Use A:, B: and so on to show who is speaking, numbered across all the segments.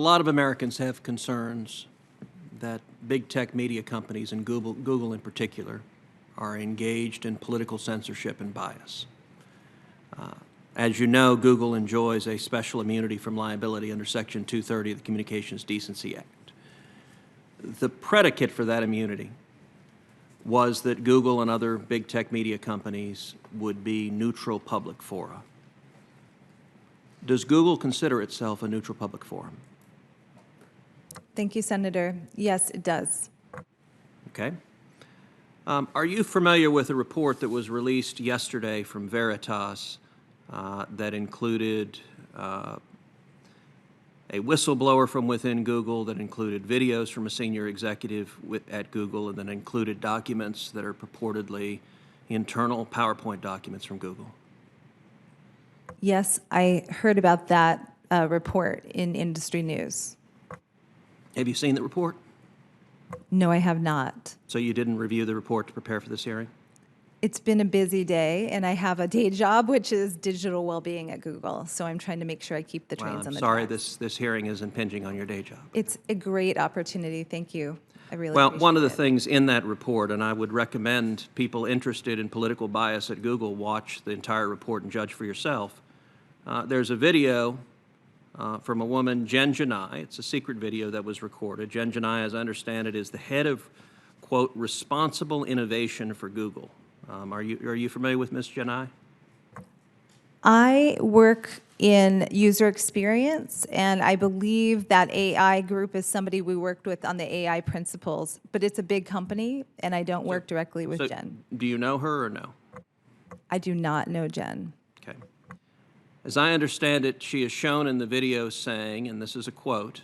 A: A lot of Americans have concerns that big tech media companies, and Google in particular, are engaged in political censorship and bias. As you know, Google enjoys a special immunity from liability under Section 230 of the Communications Decency Act. The predicate for that immunity was that Google and other big tech media companies would be neutral public fora. Does Google consider itself a neutral public forum?
B: Thank you, Senator. Yes, it does.
A: Okay. Are you familiar with a report that was released yesterday from Veritas that included a whistleblower from within Google, that included videos from a senior executive at Google, and that included documents that are purportedly internal PowerPoint documents from Google?
B: Yes, I heard about that report in industry news.
A: Have you seen the report?
B: No, I have not.
A: So you didn't review the report to prepare for this hearing?
B: It's been a busy day, and I have a day job, which is digital well-being at Google. So I'm trying to make sure I keep the trains on the
A: sorry
B: tracks.
A: this hearing is impinging on your day job.
B: It's a great opportunity. Thank you. I really
A: Well,
B: appreciate
A: one of the
B: it.
A: things in that report, and I would recommend people interested in political bias at Google watch the entire report and judge for yourself. There's a video from a woman, Jen Janai. It's a secret video that was recorded. Jen Janai, as I understand it, is the head of, quote, responsible innovation for Google. Are you familiar with Ms. Janai?
B: I work in user experience, and I believe that AI group is somebody we worked with on the AI principles, but it's a big company, and I don't work directly with Jen.
A: Do you know her or no?
B: I do not know Jen.
A: Okay. As I understand it, she is shown in the video saying, and this is a quote,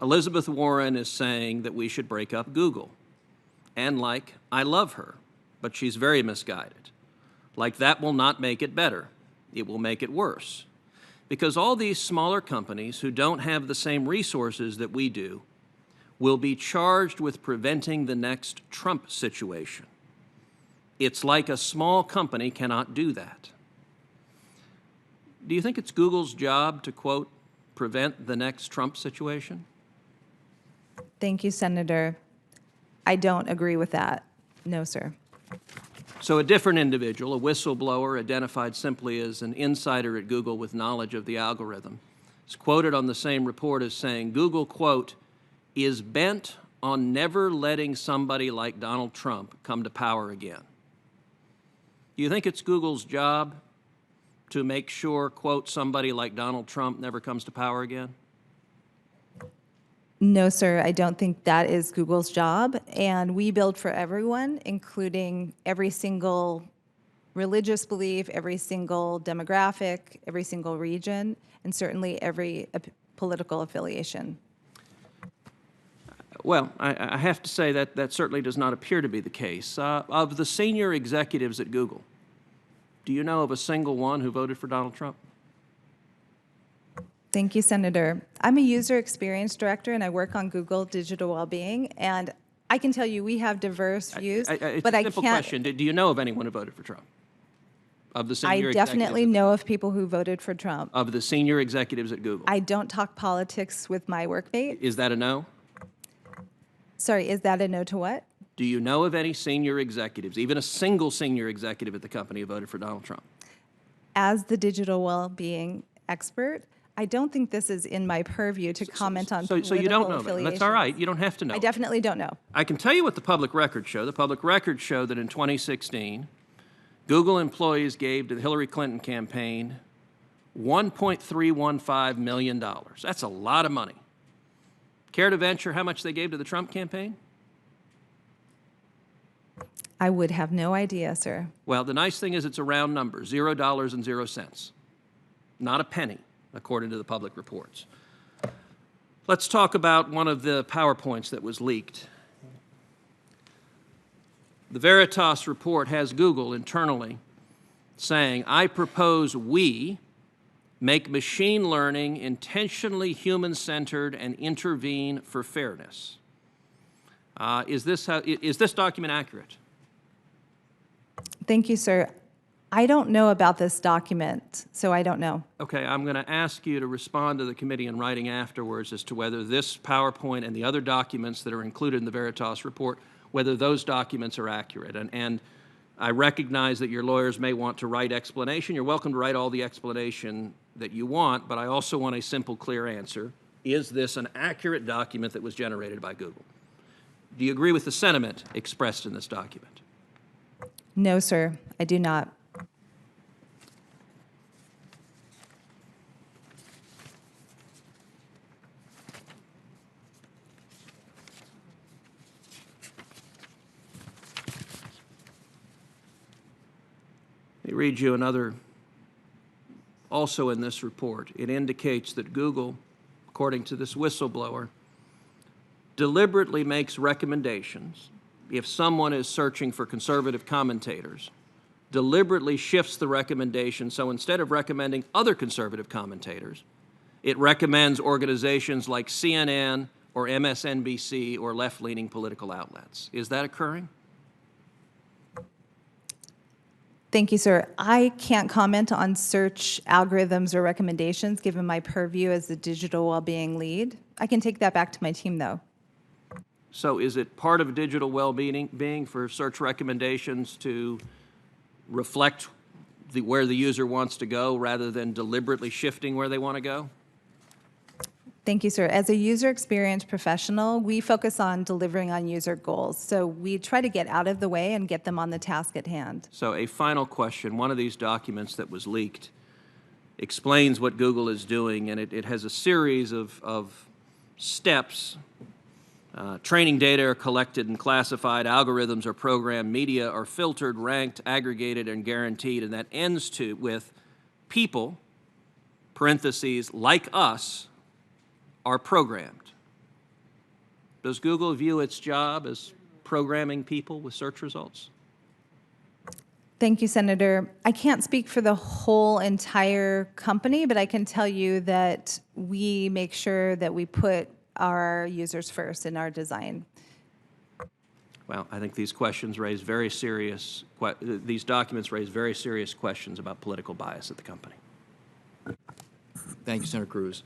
A: Elizabeth Warren is saying that we should break up Google. And like, I love her, but she's very misguided. Like, that will not make it better. It will make it worse. Because all these smaller companies who don't have the same resources that we do will be charged with preventing the next Trump situation. It's like a small company cannot do that. Do you think it's Google's job to, quote, prevent the next Trump situation?
B: Thank you, Senator. I don't agree with that. No, sir.
A: So a different individual, a whistleblower identified simply as an insider at Google with knowledge of the algorithm, is quoted on the same report as saying, Google, quote, is bent on never letting somebody like Donald Trump come to power again. Do you think it's Google's job to make sure, quote, somebody like Donald Trump never comes to power again?
B: No, sir, I don't think that is Google's job. And we build for everyone, including every single religious belief, every single demographic, every single region, and certainly every political affiliation.
A: Well, I have to say that that certainly does not appear to be the case. Of the senior executives at Google, do you know of a single one who voted for Donald Trump?
B: Thank you, Senator. I'm a user experience director, and I work on Google digital well-being, and I can tell you we have diverse views,
A: it's
B: but
A: a
B: I
A: simple
B: can't.
A: question. Do you know of anyone who voted for Trump? Of the senior
B: I definitely know of people who voted for Trump.
A: Of the senior executives at Google?
B: I don't talk politics with my workmate.
A: Is that a no?
B: Sorry, is that a no to what?
A: Do you know of any senior executives, even a single senior executive at the company who voted for Donald Trump?
B: As the digital well-being expert, I don't think this is in my purview to comment on political
A: So you don't know that.
B: affiliations.
A: That's all right. You don't have to know.
B: I definitely don't know.
A: I can tell you what the public records show. The public records show that in 2016, Google employees gave to the Hillary Clinton campaign $1.315 million. That's a lot of money. Care to venture how much they gave to the Trump campaign?
B: I would have no idea, sir.
A: Well, the nice thing is it's a round number, $0.00. Not a penny, according to the public reports. Let's talk about one of the PowerPoints that was leaked. The Veritas report has Google internally saying, I propose we make machine learning intentionally human-centered and intervene for fairness. Is this document accurate?
B: Thank you, sir. I don't know about this document, so I don't know.
A: Okay, I'm going to ask you to respond to the committee in writing afterwards as to whether this PowerPoint and the other documents that are included in the Veritas report, whether those documents are accurate. And I recognize that your lawyers may want to write explanation. You're welcome to write all the explanation that you want, but I also want a simple, clear answer. Is this an accurate document that was generated by Google? Do you agree with the sentiment expressed in this document?
B: No, sir, I do not.
A: Let me read you another, also in this report. It indicates that Google, according to this whistleblower, deliberately makes recommendations if someone is searching for conservative commentators, deliberately shifts the recommendation, so instead of recommending other conservative commentators, it recommends organizations like CNN or MSNBC or left-leaning political outlets. Is that occurring?
B: Thank you, sir. I can't comment on search algorithms or recommendations given my purview as the digital well-being lead. I can take that back to my team, though.
A: So is it part of digital well-being for search recommendations to reflect where the user wants to go rather than deliberately shifting where they want to go?
B: Thank you, sir. As a user experience professional, we focus on delivering on user goals. So we try to get out of the way and get them on the task at hand.
A: So a final question. One of these documents that was leaked explains what Google is doing, and it has a series of steps. Training data are collected and classified, algorithms are programmed, media are filtered, ranked, aggregated, and guaranteed, and that ends with people, parentheses, like us, are programmed. Does Google view its job as programming people with search results?
B: Thank you, Senator. I can't speak for the whole entire company, but I can tell you that we make sure that we put our users first in our design.
A: Well, I think these questions raise very serious, these documents raise very serious questions about political bias at the company.
C: Thank you, Senator Cruz.